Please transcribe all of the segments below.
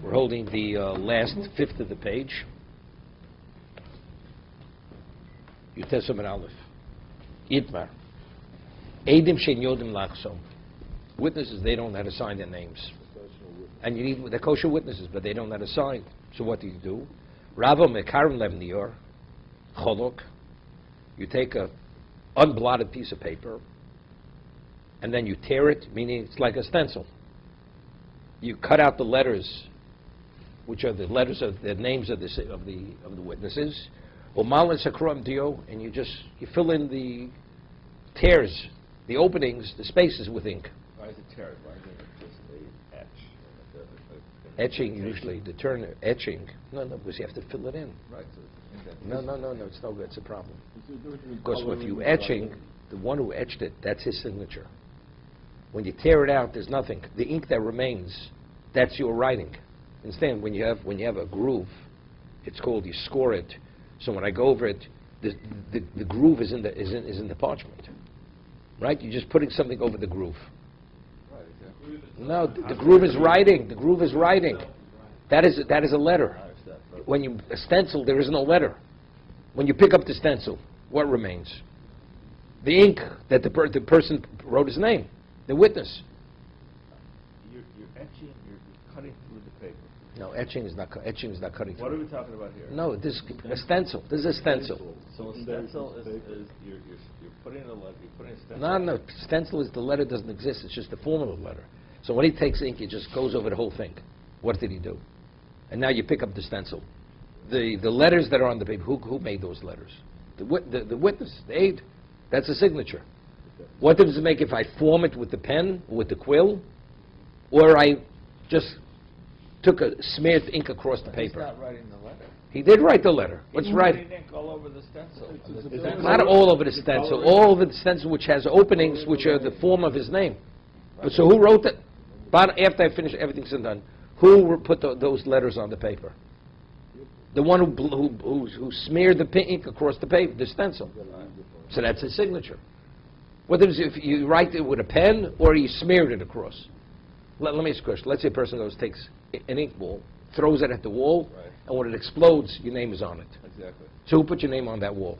We're holding the last fifth of the page. Yutesam and Aleph. Yitmar. Eidim shein yodim lachsom. Witnesses, they don't know how to sign their names. And you need, they're kosher witnesses, but they don't know how to sign. So what do? Rava mekarim levnior, cholok. You take a unblotted piece of paper, and then you tear it, meaning it's like a stencil. You cut out the letters, which are the letters of the names of the witnesses. And you fill in the tears, the openings, the spaces with ink. Why is it tear? Why isn't it just a etch? Etching usually, the term etching. No, because you have to fill it in. Right. So No, it's no good. It's a problem. Because if you etching, the one who etched it, that's his signature. When you tear it out, there's nothing. The ink that remains, that's your writing. Instead, when you have a groove, it's called, you score it. So when I go over it, the groove is in the parchment, right? You're just putting something over the groove. right, exactly. No, the groove is writing. The groove is writing. That is a letter. When you stencil, there is no letter. When you pick up the stencil, what remains? The ink that the person wrote his name, the witness. You're etching. You're cutting through the paper. No, etching is not cutting through. What are we talking about here? No, this a stencil. This is a stencil. So a stencil is you're putting a letter. You're putting a stencil. No. Stencil is the letter doesn't exist. It's just the form of the letter. So when he takes ink, it just goes over the whole thing. What did he do? And now you pick up the stencil. The letters that are on the paper. Who made those letters? The witness, the aide. That's a signature. What does it make if I form it with the pen, with the quill, or I just took a smeared ink across the paper? He's not writing the letter. He did write the letter. What's right? Ink all over the stencil. Not all over the stencil. All over the stencil, which has openings, which are the form of his name. But so who wrote it? But after I finish, everything's done. Who put those letters on the paper? The one who smeared the ink across the paper, the stencil. So that's his signature. Whether if you write it with a pen or you smeared it across. Let me ask a question. Let's say a person takes an ink ball, throws it at the wall, Right. and when it explodes, your name is on it. Exactly. So who put your name on that wall?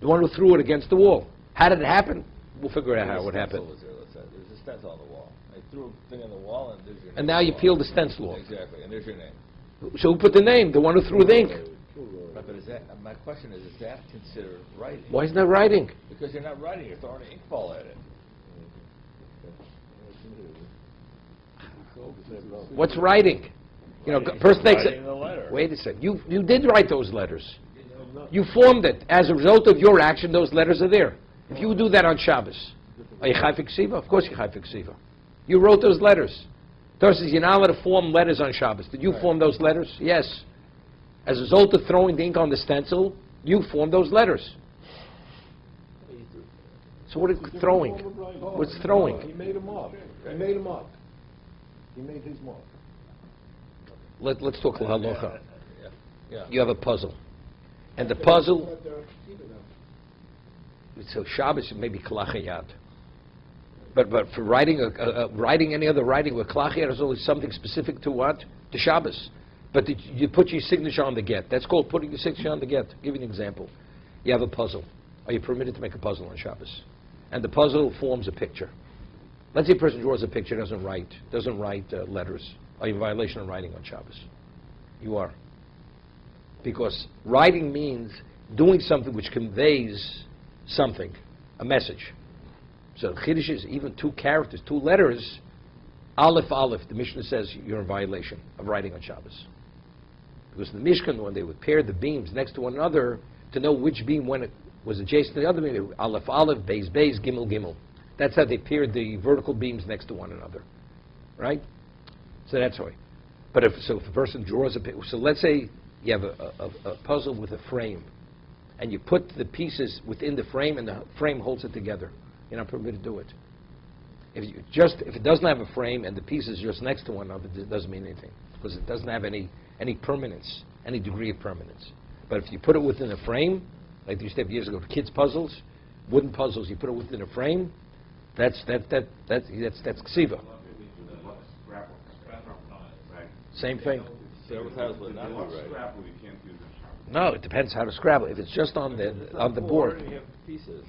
The one who threw it against the wall. How did it happen? We'll figure out how it happened. There's a stencil on the wall. I threw a thing on the wall, and there's your name. And now you peel the stencil off. Exactly, and there's your name. So who put the name? The one who threw the ink. Right, but my question is that considered writing? Why isn't that writing? Because you're not writing, you're throwing an ink ball at it. What's writing? Person takes Writing it. the letter. Wait a second. You did write those letters. You formed it. As a result of your action, those letters are there. If you do that on Shabbos, are you chai fiksiva? Of course you're chai fiksiva. You wrote those letters. Torah says you're not allowed to form letters on Shabbos. Did you form those letters? Yes. As a result of throwing the ink on the stencil, you formed those letters. So what is throwing? What's throwing? He made them up. He made his mark. Let's talk halacha. Yeah. You have a puzzle. And the puzzle, so Shabbos may be klachayat. But for writing writing any other writing with klachayat is always something specific to what? To Shabbos. But you put your signature on the get. That's called putting your signature on the get. I'll give you an example. You have a puzzle. Are you permitted to make a puzzle on Shabbos? And the puzzle forms a picture. Let's say a person draws a picture, doesn't write letters. Are you in violation of writing on Shabbos? You are. Because writing means doing something which conveys something, a message. So Chiddush is even two characters, two letters. Aleph, Aleph, the Mishnah says you're in violation of writing on Shabbos. Because in the Mishkan, when they would pair the beams next to one another, to know which beam when it was adjacent to the other beam, Aleph, Aleph, Beis, Beis, Gimel, Gimel. That's how they paired the vertical beams next to one another. Right? So that's why. But if a person draws a picture, so let's say you have a puzzle with a frame, and you put the pieces within the frame, and the frame holds it together. You're not permitted to do it. If it doesn't have a frame and the pieces just next to one another, it doesn't mean anything because it doesn't have any permanence, any degree of permanence. But if you put it within a frame, like they used to have years ago, kids' puzzles, wooden puzzles, you put it within a frame, that's ksiva. Same thing. Several times would not be right. Scrabble, you can't do this. No, it depends how to scrabble. If it's just on the board, You have pieces.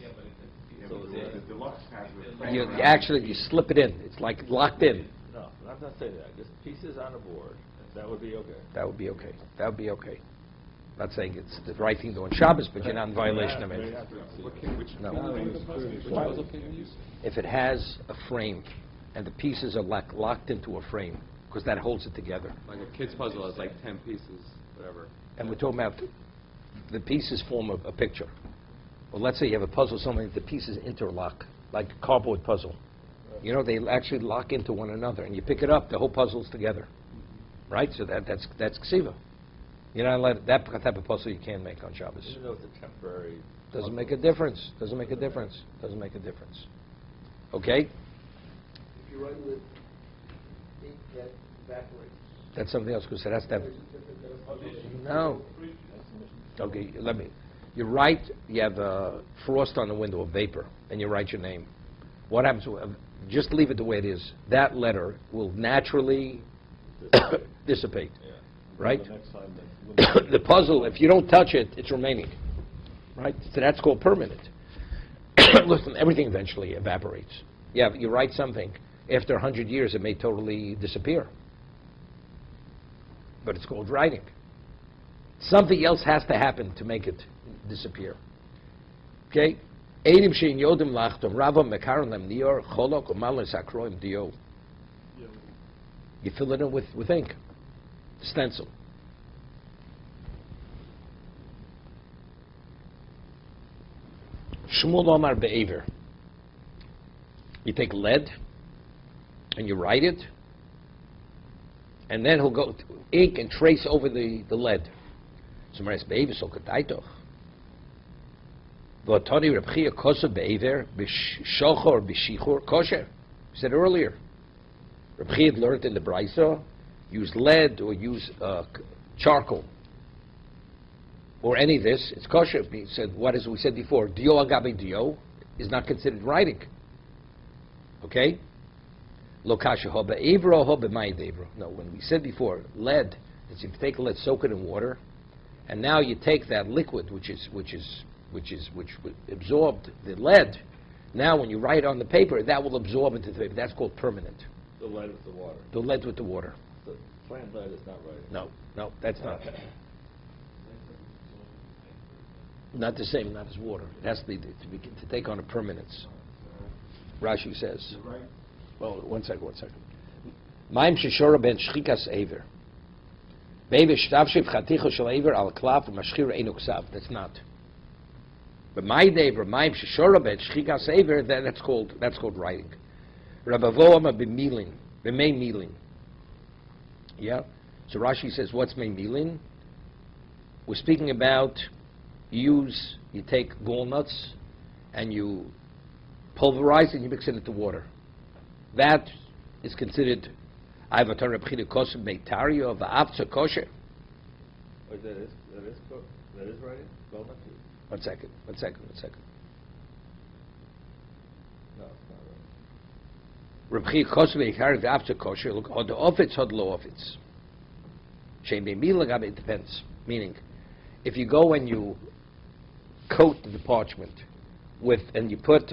So The deluxe has a you actually you slip it in. It's like locked in. no, I'm not saying that. Just pieces on a board. That would be okay. That would be okay. That would be okay. Not saying it's the right thing to do on Shabbos, but you're not in violation of it. No. If it has a frame and the pieces are locked into a frame, because that holds it together. Like a kid's puzzle has like 10 pieces, whatever. And we're talking about the pieces form a picture. Well, let's say you have a puzzle, something the pieces interlock, like a cardboard puzzle. You know, they actually lock into one another, and you pick it up, the whole puzzle's together. Right? So that's ksiva. You know, that type of puzzle you can't make on Shabbos. Even though it's a temporary. Doesn't make a difference. Doesn't make a difference. Doesn't make a difference. Okay? If you write with ink that evaporates. That's something else, because that's that. No. Okay, you write, you have frost on the window, a vapor, and you write your name. What happens? Just leave it the way it is. That letter will naturally dissipate. Yeah. Right? The next time that The puzzle, if you don't touch it, it's remaining. Right? So that's called permanent. Listen, everything eventually evaporates. Yeah, you write something, after 100 years it may totally disappear. But it's called writing. Something else has to happen to make it disappear. Okay? Eidim shein yodim lachtom rava mekaron lem nior cholok umalon sakroim dio. You fill it in with ink, stencil. Shmuel Omar be'aver. You take lead and you write it, and then he'll go to ink and trace over the lead. So Maris be'aver so kataitoch. V'otani Reb Chia kosev be'aver b'shochor b'shichur kosher. We said earlier. Reb Chia had learned in the Brisa, use lead or use charcoal. Or any of this, it's kosher. He said, what as we said before, dio agabe dio is not considered writing. Okay? Lo kasha ho be'evro ho be'may devro. No, when we said before, lead, is you take lead, soak it in water, and now you take that liquid which absorbed the lead. Now when you write on the paper, that will absorb into the paper. That's called permanent. The lead with the water. The lead with the water. The plain lead is not right. No, that's not. Not the same, not as water. It has to be to take on a permanence. Rashi says. Right. Well, one second. Maim sheshora ben shchikas aver. Beive shtavshiv chaticho shel aver al klaf u'mashchir einu ksav. That's not. But my daver, maim sheshora ben shchikas aver, that's called writing. Rabavoama b'milin, b'mei milin. Yeah. So Rashi says, what's mei milin? We're speaking about. You take walnuts and you pulverize it and you mix it into water. That is considered Aivatar Reb Chida Kosev Meitario of Avtza Kosher. Wait, that is writing? Walnut? One second. No, it's not right. Reb Chida Kosev Meitario of Avtza Kosher. Look, Hod Ofitz, Hod Lo Ofitz. Shem Be'mil Lagabe, it depends. Meaning, if you go and you coat the parchment and you put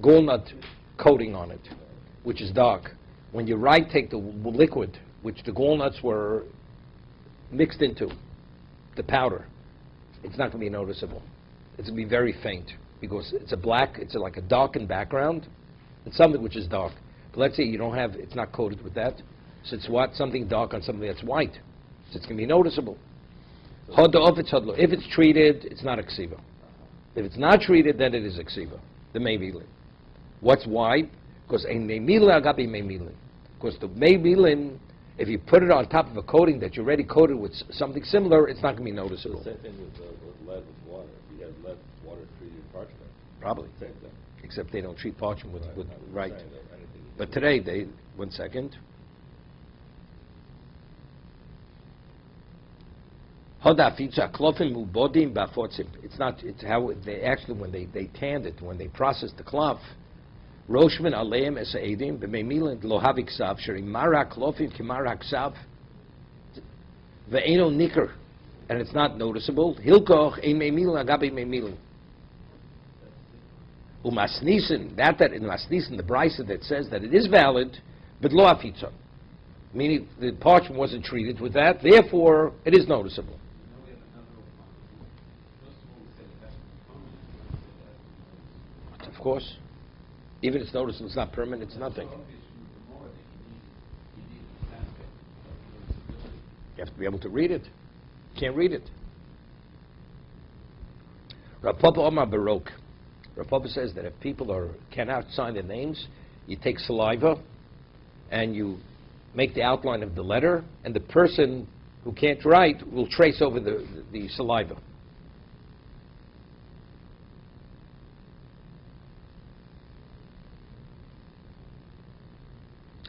walnut coating on it, which is dark. When you write, take the liquid, which the walnuts were mixed into, the powder, it's not going to be noticeable. It's going to be very faint because it's like a darkened background. It's something which is dark. But let's say you don't have, it's not coated with that. So it's what? Something dark on something that's white. So it's going to be noticeable. If it's treated, it's not a ksiva. If it's not treated, then it is a ksiva. The meimilin. What's why? Because a meimilin agapi meimilin. Because the meimilin, if you put it on top of a coating that you already coated with something similar, it's not going to be noticeable. The same thing with lead with water. If you have lead with water treated parchment. Probably. Same thing. Except they don't treat parchment with right. Saying that anything you But do- today, one second. It's not. It's how they actually when they tanned it, when they processed the cloth. Roshman aleim es eidim b'meimilin lo haviksav sheri marak klofim kimarak sav. Ve'eno nikr, and it's not noticeable. Hilkoch ein meimilin agabi meimilin. Umasnisen, that in Masnisen, the brisa that says that it is valid, but lo afitza, meaning the parchment wasn't treated with that, therefore it is noticeable. Of course, even if it's noticeable, it's not permanent, it's nothing. You have to be able to read it. You can't read it. Rav Papa Omar Baroque. Rav Papa says that if people cannot sign their names, you take saliva and you make the outline of the letter, and the person who can't write will trace over the saliva.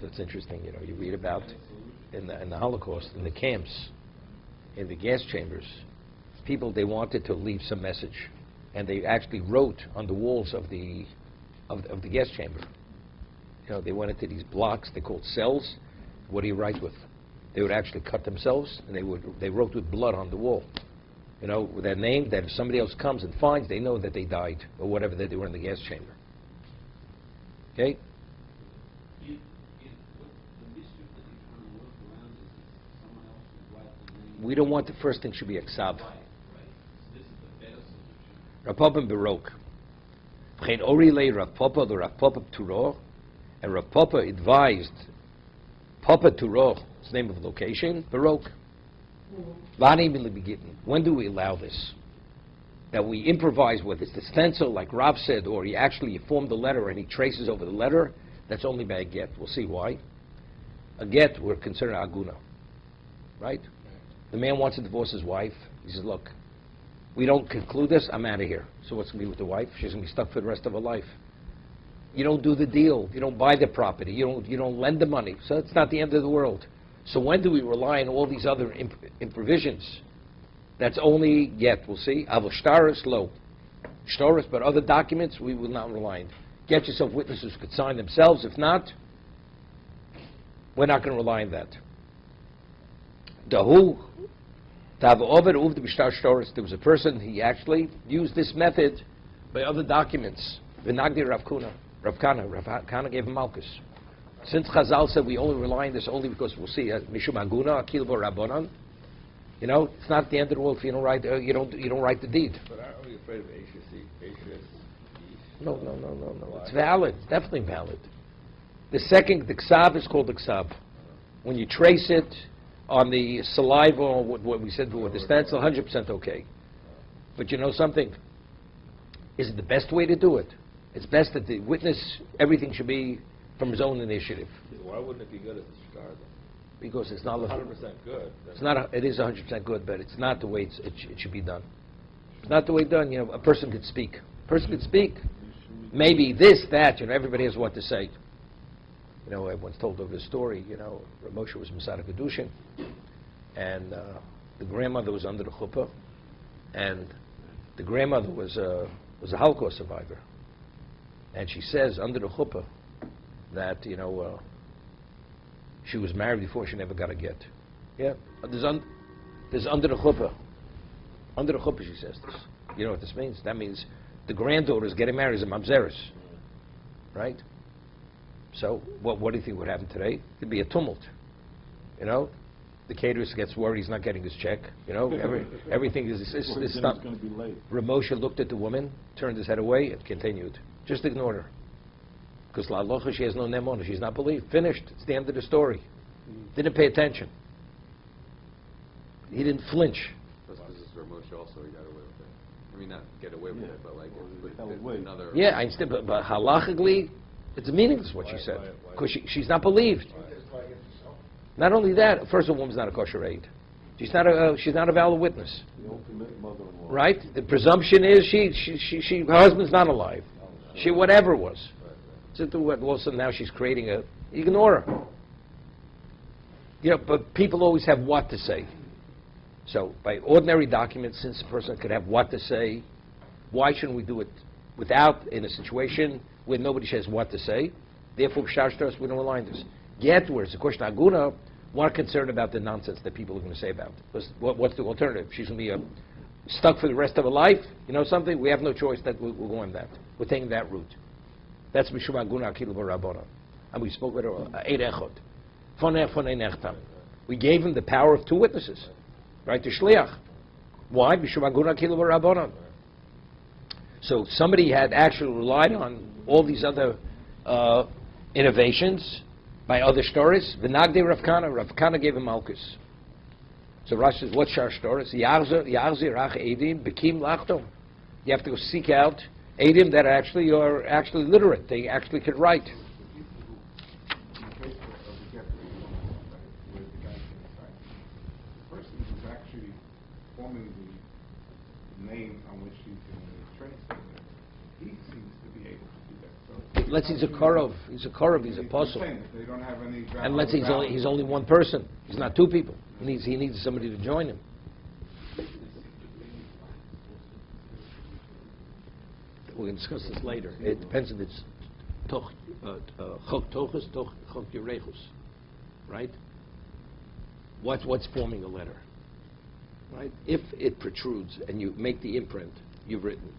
That's interesting. You read about in the Holocaust, in the camps, in the gas chambers, people, they wanted to leave some message, and they actually wrote on the walls of the gas chamber. They went into these blocks they called cells. What do you write with? They would actually cut themselves, and they wrote with blood on the wall. With their name, that if somebody else comes and finds, they know that they died or whatever, that they were in the gas chamber. Okay. We don't want the first thing should be a ksav. Rav Papa Baroque. V'chein orilei Rav Papa the Rav Papa Turo, and Rav Papa advised Papa Turo, his name of location, Baroque. When do we allow this? That we improvise with it, the stencil, like Rav said, or he actually formed the letter and he traces over the letter. That's only by a get. We'll see why. A get, we're considered aguna, right? The man wants to divorce his wife. He says, look, we don't conclude this, I'm out of here. So what's going to be with the wife? She's going to be stuck for the rest of her life. You don't do the deal. You don't buy the property. You don't lend the money. So it's not the end of the world. So when do we rely on all these other improvisions? That's only get, we'll see. Avoshtara, low. Shtoris, but other documents, we will not rely on. Get yourself witnesses who could sign themselves. If not, we're not going to rely on that. Dahu, there was a person, he actually used this method by other documents. V'nagdi Rav Kana gave him Malchus. Since Chazal said we only rely on this only because we'll see Mishum Aguna Akil Bo Rabbanan, it's not the end of the world if you don't write you don't write the deed. But aren't we afraid of HSC? No. It's valid. It's definitely valid. The ksav is called the ksav. When you trace it on the saliva, or what we said with the stencil, 100% okay. But you know something? Is it the best way to do it? It's best that the witness, everything should be from his own initiative. Why wouldn't it be good as a star, though? Because it's not 100% good. It's not. It is 100% good, but it's not the way it should be done. It's not the way done. A person could speak. A person could speak. Maybe this, that. Everybody has what to say. I once told over the story. Moshe was Masada Kedushin, and the grandmother was under the chuppah, and the grandmother was a Holocaust survivor, and she says under the chuppah that she was married before, she never got a get. Yeah, there's under the chuppah. Under the chuppah, she says this. You know what this means? That means the granddaughter is getting married as a mamzeris, right? So, what do you think would happen today? It'd be a tumult. The caterer gets worried he's not getting his check. Everything is not. Going to be late. Ramosha looked at the woman, turned his head away, and continued. Just ignored her. Because La Locha, she has no nemona. She's not believed. Finished. It's the end of the story. Didn't pay attention. He didn't flinch. That's because it's Ramosha also, he got away with it. I mean, not get away with it, but another... Yeah, I understand, but halachically, it's meaningless what she said. Because she's not believed. Not only that, first of all, woman's not a kosher aid. She's not a valid witness. The ultimate mother-in-law. Right? The presumption is her husband's not alive. She whatever it was. So all of a sudden now she's creating ignore her. But people always have what to say. So by ordinary documents, since a person could have what to say, why shouldn't we do it without, in a situation where nobody says what to say? Therefore, we don't rely on this. Get where it's a question aguna, We're concerned about the nonsense that people are going to say about it. What's the alternative? She's going to be stuck for the rest of her life? You know something? We have no choice that we're going that. We're taking that route. That's Mishum Aguna Akil Rabbanan. And we spoke with her, Eid Echot. Fonech Fonei Nechtam. We gave him the power of 2 witnesses. Right? The Shliach. Why? Mishum Aguna Akil Rabbanan. So somebody had actually relied on all these other innovations by other stories. V'nagdei Rav Kana. Rav Kana gave him Malkus. So Rashi says, what's our story? Yachzir rach edim bekim lachtom. You have to go seek out edim that are actually literate. They actually could write. In the case of the get where the guy came inside, the person who's actually forming the name on which you can trace it, he seems to be able to do that. So Let's say he's a korov. He's a korov. He's a apostle. They don't have any. And let's say he's only one person. He's not 2 people. He needs somebody to join him. We can discuss this later. It depends if it's toch tochus, toch yurechus, right? What's forming a letter, right? If it protrudes and you make the imprint, you've written.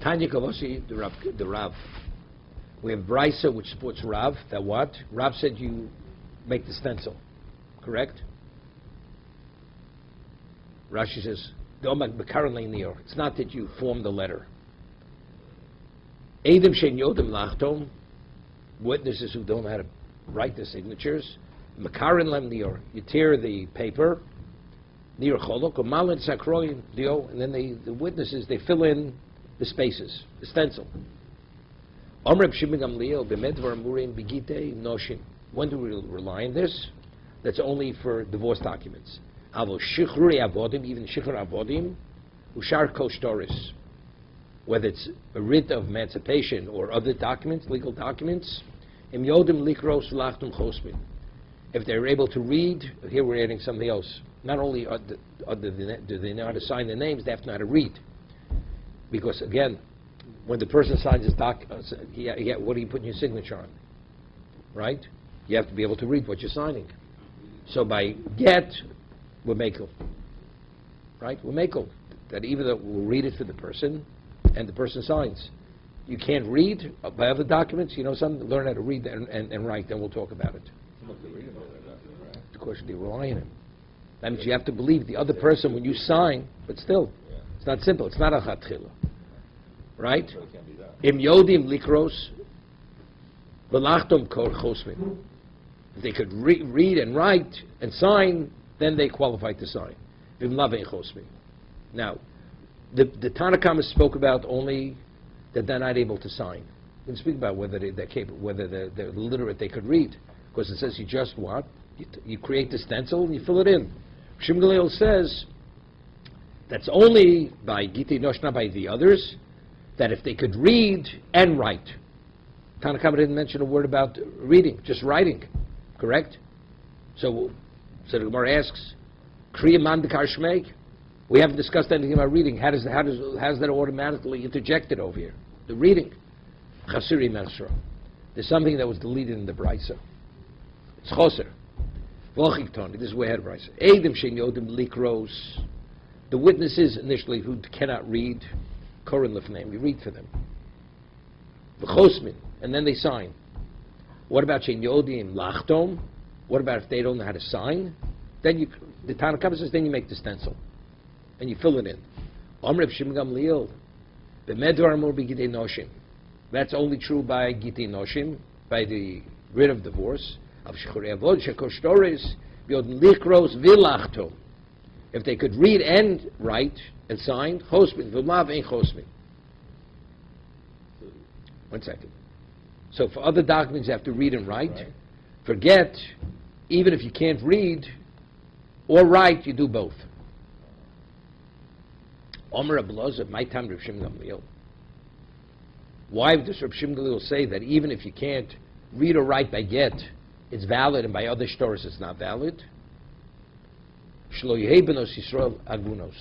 Tanya Kavosi, the Rav. We have Brisa, which supports Rav, that what? Rav said you make the stencil, correct? Rashi says, it's not that you form the letter. Edim shein yodim lachtom, witnesses who don't know how to write the signatures. Makarin lem nior, you tear the paper, nior cholok, or malin sakroin dio, and then the witnesses, they fill in the spaces, the stencil. When do we rely on this? That's only for divorce documents. Even shichrur avodim, ushar koshtoris. Whether it's a writ of emancipation or other documents, legal documents, im yodim likros lachtum chosmin. If they're able to read, here we're adding something else. Not only do they know how to sign the names, they have to know how to read. Because again, when the person signs his what are you putting your signature on? Right? You have to be able to read what you're signing. So by get, we're makel. Right? We're makel. That either that we'll read it for the person, and the person signs. You can't read by other documents, learn how to read and write, then we'll talk about it. Of course, they rely on him. That means you have to believe the other person when you sign, but still, it's not simple. It's not a chatchila. Right? Im yodim likros v'lachtom kol chosmin. If they could read and write and sign, then they qualify to sign. V'im lavein chosmin. Now, the Tanakhama spoke about only that they're not able to sign. We didn't speak about whether they're capable, whether they're literate, they could read. Because it says you just what? You create the stencil and you fill it in. Shim Galil says that's only by Giti Nosh, not by the others, that if they could read and write. Tanakhama didn't mention a word about reading, just writing, correct? So the Gemara asks, Kriya man dekar shmeik? We haven't discussed anything about reading. How does that automatically interjected over here? The reading. Chasiri Mesra. There's something that was deleted in the Brisa. It's Choser. Volchiktoni. This is way ahead of Brisa. Eidim shein yodim likros. The witnesses initially who cannot read, Koran Lifneim, you read for them. V'chosmin. And then they sign. What about shein yodim lachtom? What about if they don't know how to sign? Then the Tanakhama says, then you make the stencil. And you fill it in. That's only true by Gitei Noshim, by the writ of divorce. If they could read and write and sign, chosmin. 1 second. So for other documents you have to read and write. Right. Forget, even if you can't read or write, you do both. Omer Abelazar, my time Reb Shimon Gamliel. Why does Reb Shimon Gamliel say that even if you can't read or write by get, it's valid, and by other stories it's not valid? Shlo yehei benos Yisrael agunos.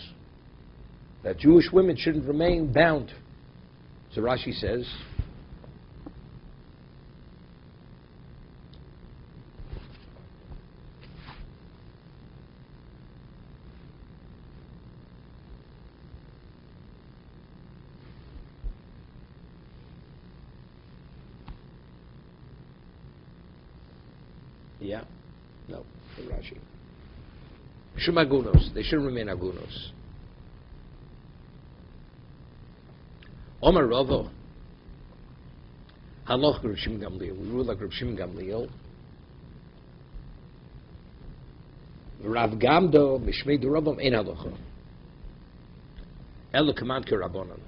That Jewish women shouldn't remain bound. So Rashi says, yeah, no, the Rashi. Shum agunos, they should remain agunos. Omar Ravo, Haloch Reb Shimon Gamliel. We rule like Reb Shimon Gamliel. Rav Gamdo Mishmei Duravam Ein Halocha. Elo Kaman Kerabonon.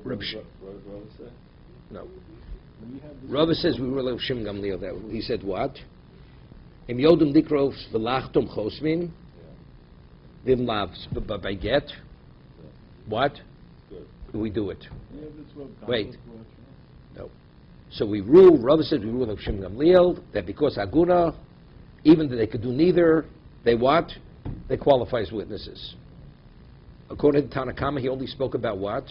What does Rava say? No. When you have this- Rava says we rule like Reb Shimon Gamliel. That he said what? Im Yodum Dikros Velachtum Chosmin. Vim Lavs by get. What? Good. We do it. Yeah, that's what Wait. Gamliel was, No. So we rule, Rava says we rule like Shimon Gamliel, that because Aguna, even though they could do neither, they what? They qualify as witnesses. According to Tanakama, he only spoke about what?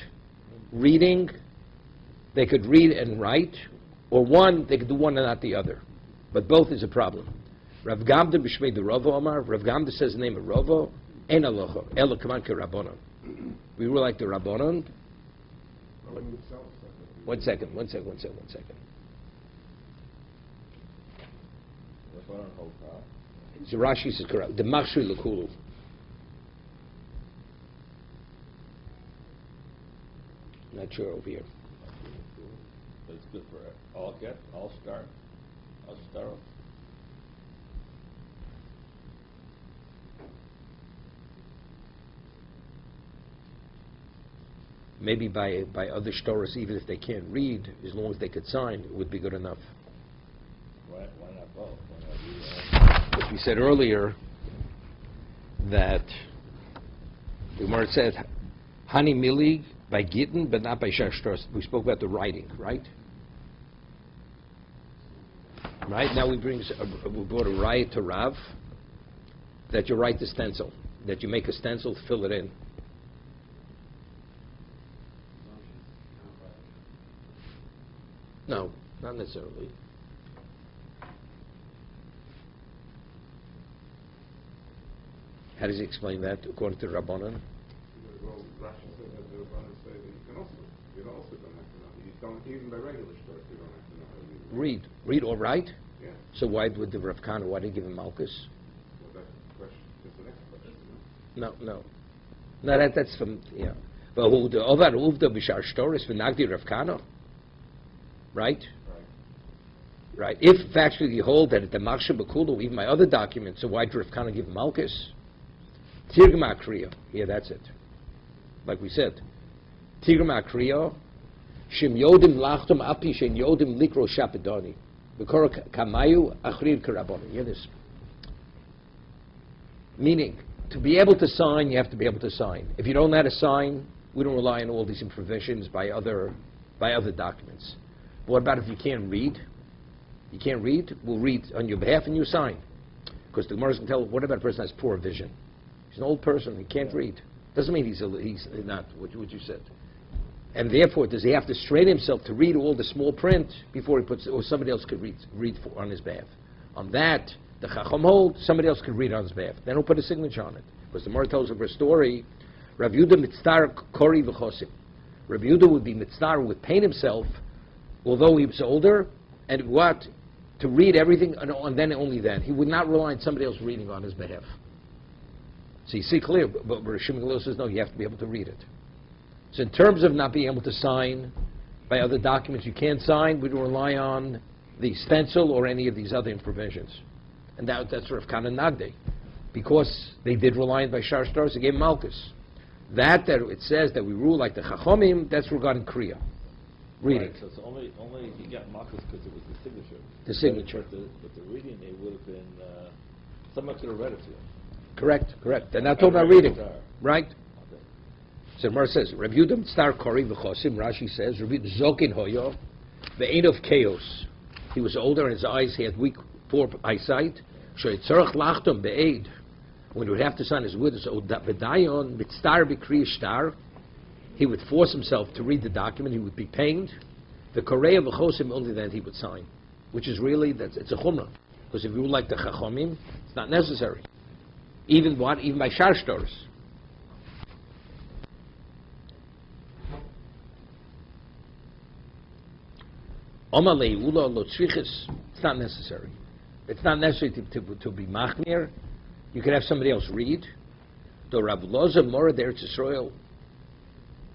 Reading. They could read and write, or one, they could do one and not the other. But both is a problem. Rav Gamda b'shmei the Rava Omar, Rav Gamda says the name of Rava, Ein Alocha, Elo Kaman Kerabonon. We rule like the Rabbanon. One second. That's why I don't hold power. So Rashi says correct. The Machshui Lekulu. Not sure over here. But it's good for all get, all start. Maybe by other stories, even if they can't read, as long as they could sign, it would be good enough. Why not both? Why not do As we said earlier, that the Gemara said, Hani Milig by Gitten, but not by Shashtar. We spoke about the writing, right? Right? Now we brought a riot to Rav, that you write the stencil, that you make a stencil, fill it in. No, not necessarily. How does he explain that according to Rabbanan? Well, Rashi said that the Rabbanan say that you also don't have to know. You don't, even by regular stores, you don't have to know how to read. Read or write? Yeah. So why would the Rav Kana, why did he give him Malchus? Well, that's the question. That's the next question. No. No, that's from, yeah. But who the Ovar Uvda Bishar Shtoris V'Nagdi Rav Kana? Right? Right. If factually you hold that at the Maksha Bakulu, even my other documents, so why did Rav Kana give him Malchus? Tirgma Kriya. Yeah, that's it. Like we said. Tirgma Kriya. Shim Yodim Lachtum Api Shen Yodim Likro Shapidoni. Bekora Kamayu Achrir Karaboni. Hear this. Meaning, to be able to sign, you have to be able to sign. If you don't know how to sign, we don't rely on all these provisions by other documents. But what about if you can't read? You can't read? We'll read on your behalf and you sign. Because the Gemara can tell, what about a person who has poor vision? He's an old person, he can't read. Doesn't mean he's not what you said. And therefore, does he have to strain himself to read all the small print before he puts, or somebody else could read on his behalf? On that, the Chacham hold, somebody else could read on his behalf. Then he'll put a signature on it. Because the Gemara tells of a story, Rav Yehuda mitztar kori v'chosim. Rav Yehuda would be mitztar, would paint himself, although he was older, and what? To read everything, and then only then. He would not rely on somebody else reading on his behalf. So you see clear, but Rav Shimon Gamliel says, no, you have to be able to read it. So in terms of not being able to sign by other documents you can't sign, we don't rely on the stencil or any of these other provisions. And that's Rav Kana Nagde. Because they did rely on by Shar Stars, they gave Malchus. That it says that we rule like the Chachomim, that's regarding Kriya. Reading. Right, so it's only he got Malchus because it was the signature. The signature. But the reading, it would have been, someone could have read it to him. Correct. They're not talking about reading. Right? Okay. So Mar says, Rav Yudam Star Kori v'chosim, Rashi says, Rav Yudam Zokin Hoyo, the aid of chaos. He was older and his eyes, he had weak, poor eyesight. Shoyitzarach lachtom be'ed. When he would have to sign his witness, V'dayon mitztar b'kriya shtar, he would force himself to read the document. He would be pained. The Korea V'chosim, only then he would sign, which is really, it's a chumrah. Because if you would like the Chachomim, it's not necessary. Even what? Even by Shar Shtoros. It's not necessary. It's not necessary to be machmir. You could have somebody else read. The Rabbi Loza Morad Eretz Yisrael.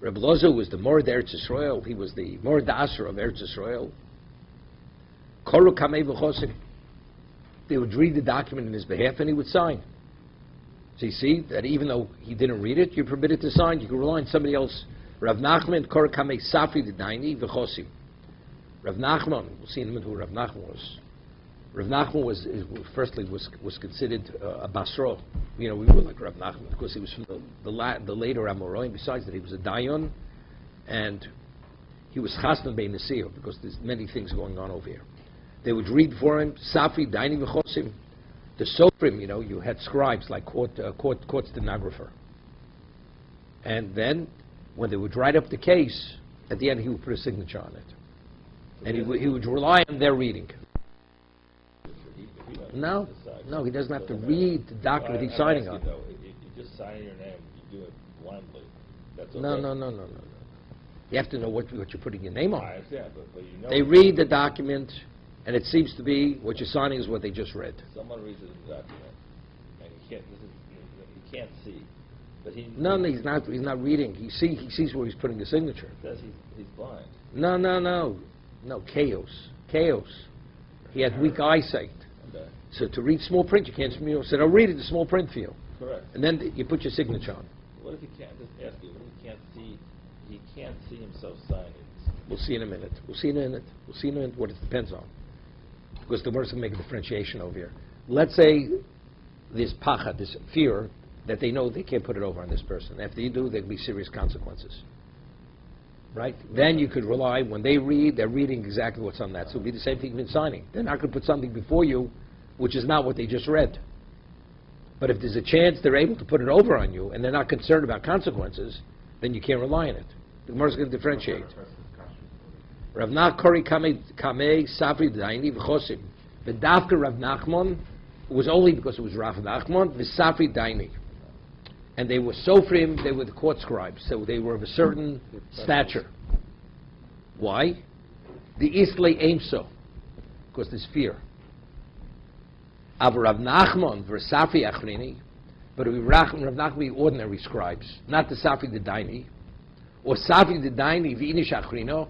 Rabbi Loza was the Morad Eretz Yisrael. He was the Morad Aser of Eretz Yisrael. Koru Kamei V'chosim. They would read the document in his behalf and he would sign. So you see that even though he didn't read it, you're permitted to sign. You can rely on somebody else. Rav Nachman Koru Kamei Safi D'Daini V'chosim. Rav Nachman, we'll see in a minute who Rav Nachman was. Rav Nachman was considered a Basro. We were like Rav Nachman because he was from the later Amoraim. Besides that, he was a Dayan, and he was Chasna Bein Nesiyah because there's many things going on over here. They would read for him Safi Daini V'chosim. The Sofrim, you had scribes like court stenographer, and then when they would write up the case, at the end he would put a signature on it. And he would rely on their reading. No, he doesn't have to read the document he's signing on. You just sign your name, you do it blindly. That's okay. No. You have to know what you're putting your name on. I understand, but They read the document, and it seems to be what you're signing is what they just read. Someone reads it in the document, and he can't see. But he's not reading. He sees where he's putting the signature. Says he's blind. No, chaos. He had weak eyesight. Okay. So to read small print, you can't. So they'll read it in small print for you. Correct. And then you put your signature on. What if he can't? Just ask you. What if he can't see? He can't see himself signing. We'll see in a minute. We'll see in a minute what it depends on. Because the words can make a differentiation over here. Let's say this pachad, this fear, that they know they can't put it over on this person. If they do, there'll be serious consequences. Right? Then you could rely, when they read, they're reading exactly what's on that. So it'll be the same thing in signing. They're not going to put something before you which is not what they just read. But if there's a chance they're able to put it over on you and they're not concerned about consequences, then you can't rely on it. The Gemara is going to differentiate. Rav Nachman Kamei Safri Daini V'chosim. V'davka Rav Nachman was only because it was Rav Nachman V'safri Daini. And they were sofrim, they were the court scribes, so they were of a certain stature. Why? The Islay Aimso, because there's fear. Av Rav Nachman v'Safi Achrini, but Rav Nachman ordinary scribes, not the Safi the Daini, or Safi the Daini v'Inish Achrino,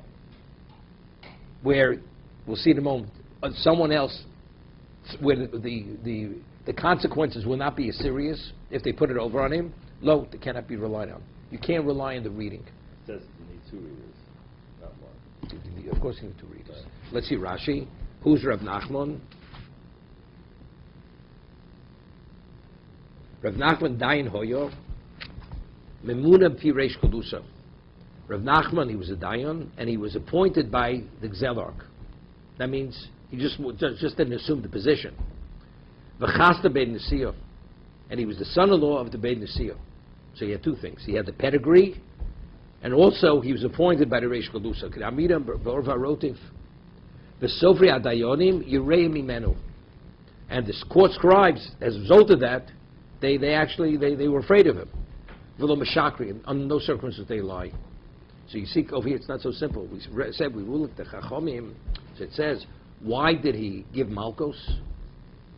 where we'll see in a moment someone else, where the consequences will not be as serious if they put it over on him. Lo, they cannot be relied on. You can't rely on the reading. It says you need 2 readers, not 1. Of course you need 2 readers. Right. Let's see Rashi. Who's Rav Nachman? Rav Nachman Dayan Hoyo. Memuna Piresh Kodusa. Rav Nachman, he was a Dayan, and he was appointed by the Gzelarch. That means he just didn't assume the position. V'chasta Bein Nesiyah, and he was the son-in-law of the Bein Nesiyah. So he had 2 things. He had the pedigree, and also he was appointed by the Reish Galusa. K'amiram b'orva rotiv, v'sofri adayonim yireim imenu. And the court scribes, as a result of that, they were afraid of him. V'lo meshakri, under no circumstances they lie. So you see over here, it's not so simple. We said we rule at the Chachomim. So it says, why did he give Malkos?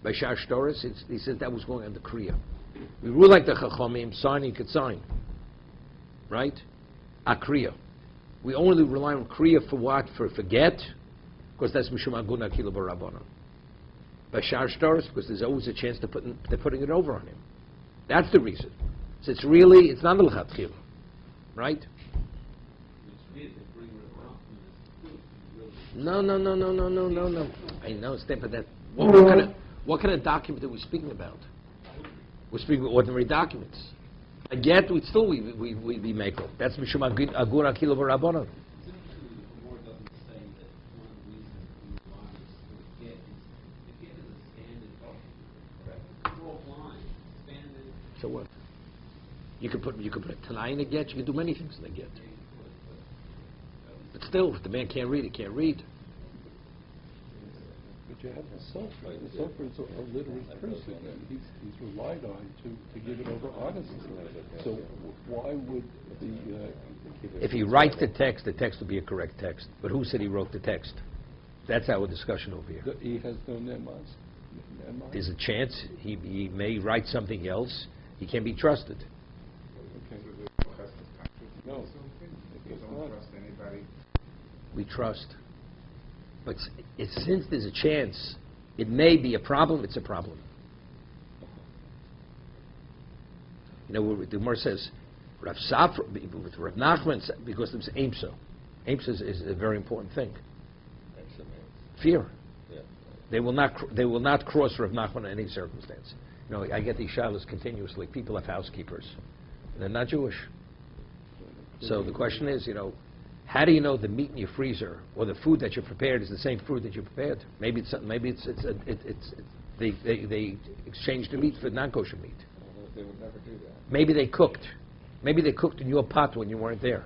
By Shar Shtoros, he says that was going on the Kriya. We rule like the Chachomim, signing could sign. Right? A Kriya. We only rely on Kriya for what? For forget, because that's Mishum Aguna Kilo Barabana. By Shar Shtoros, because there's always a chance they're putting it over on him. That's the reason. So it's not L'chatchila. Right? No. I know, Stan, but that. What kind of document are we speaking about? We're speaking of ordinary documents. And yet, we make them. That's Mishum Agura Kilo Barabana. So what? You could put a Tanai in a get. You can do many things in a get. But still, if the man can't read, he can't read. But you have the Sofer. The Sofer is a literate person, and he's relied on to give it over honestly. So why would the... If he writes the text will be a correct text. But who said he wrote the text? That's our discussion over here. He has no nemas. There's a chance he may write something else. He can be trusted. Okay. No. You don't trust anybody. We trust. But since there's a chance, it may be a problem, it's a problem. You know, the Gemara says, Rav Safra, with Rav Nachman, because it was Aimsa. Aimsa is a very important thing. Fear. Yeah. They will not cross Rav Nachman in any circumstance. You know, I get these shalos continuously. People have housekeepers. They're not Jewish. So the question is, you know, how do you know the meat in your freezer or the food that you prepared is the same food that you prepared? Maybe they exchanged the meat for non-kosher meat. They would never do that. Maybe they cooked. Maybe they cooked in your pot when you weren't there.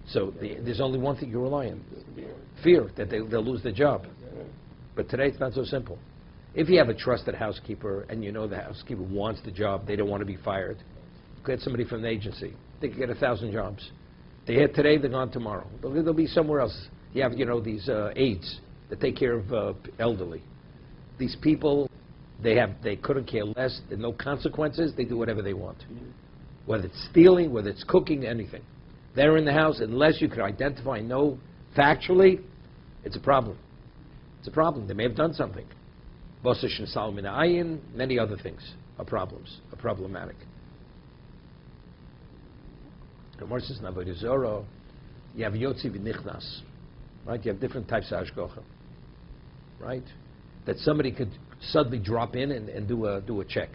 So there's only one thing you rely on: fear that they'll lose their job. But today it's not so simple. If you have a trusted housekeeper and you know the housekeeper wants the job, they don't want to be fired, get somebody from the agency. They could get 1,000 jobs. They're here today, they're gone tomorrow. They'll be somewhere else. You have, you know, these aides that take care of elderly. These people, they couldn't care less. There's no consequences. They do whatever they want. Whether it's stealing, whether it's cooking, anything. They're in the house, unless you could identify, know factually, it's a problem. It's a problem. They may have done something. Bosish and Salmin Ayin, many other things are problems, are problematic. Gemara says, Navodah Zorah, you have Yotzi v'Nichnas, right? You have different types of Hashgacha, right? That somebody could suddenly drop in and do a check.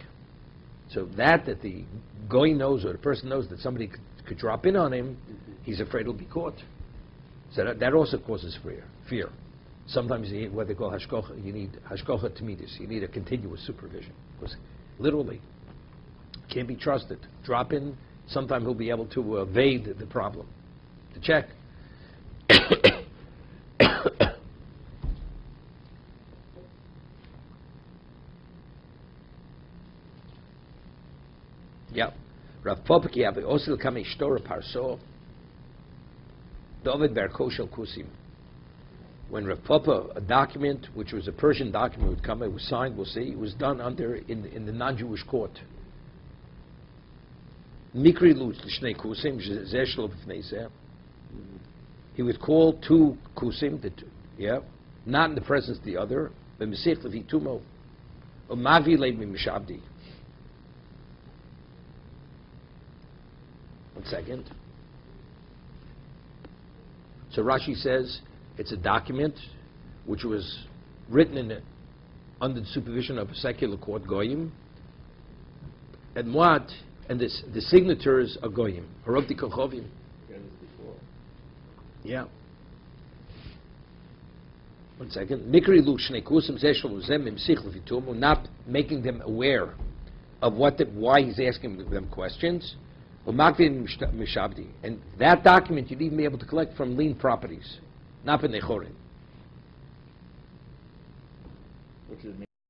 So that the goy knows, or the person knows that somebody could drop in on him, he's afraid he'll be caught. So that also causes fear. Sometimes you need what they call hashkocha. You need hashkocha tamidis. You need a continuous supervision. Because literally, can't be trusted. Drop in, sometime he'll be able to evade the problem. To check. Yeah. Rav Popeki habe Osel kam ich store parso. David ber koshel kusim. When Rav Papa, a document which was a Persian document would come, it was signed, we'll see, it was done in the non-Jewish court. Mikri lut l'shnei kusim, zeh shlo b'fnei zeh. He would call two kusim, not in the presence of the other, b'mesich levitumo, u'mavi leib mishabdi. One second. So Rashi says it's a document which was written under the supervision of a secular court, goyim, and what? And the signatures are goyim. Harobti kochovim. Yeah. One second. Mikri lu shnei kusim zeshel uzem imsich levitumu, not making them aware of why he's asking them questions. And that document you'd even be able to collect from lien properties, not in Nechorim. Which is